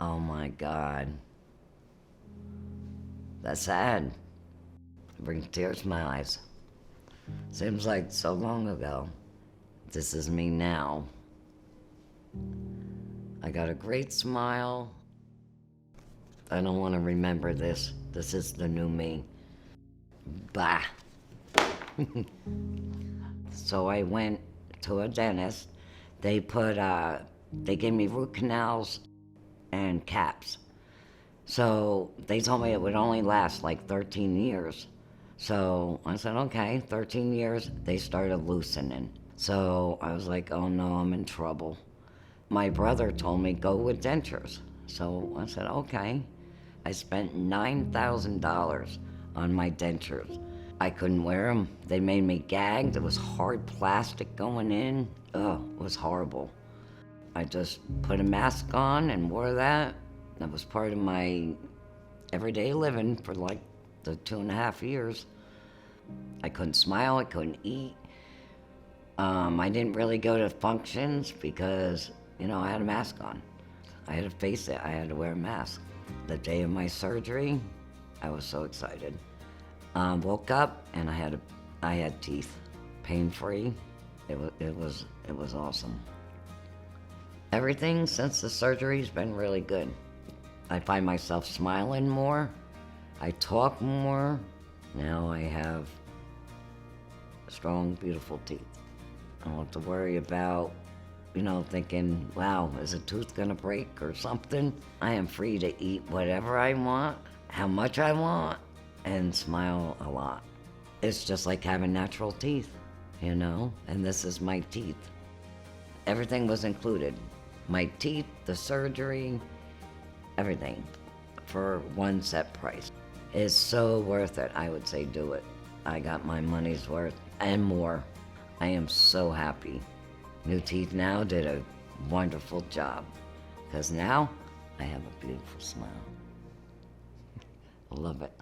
Oh my God. That's sad. It brings tears to my eyes. Seems like so long ago. This is me now. I got a great smile. I don't want to remember this. This is the new me. Bah. So I went to a dentist. They gave me root canals and caps. So they told me it would only last like 13 years. So I said, okay, 13 years. They started loosening. So I was like, oh no, I'm in trouble. My brother told me, go with Dentures. So I said, okay. I spent $9,000 on my dentures. I couldn't wear them. They made me gagged. It was hard plastic going in. Ugh, it was horrible. I just put a mask on and wore that. That was part of my everyday living for like the 2.5 years. I couldn't smile, I couldn't eat. I didn't really go to functions because, I had a mask on. I had to face it, I had to wear a mask. The day of my surgery, I was so excited. Woke up and I had teeth, pain-free. It was awesome. Everything since the surgery's been really good. I find myself smiling more. I talk more. Now I have strong, beautiful teeth. I don't have to worry about, thinking, wow, is a tooth gonna break or something? I am free to eat whatever I want, how much I want, and smile a lot. It's just like having natural teeth, and this is my teeth. Everything was included. My teeth, the surgery, everything for one set price. It's so worth it. I would say do it. I got my money's worth and more. I am so happy. New Teeth Now did a wonderful job because now I have a beautiful smile. I love it.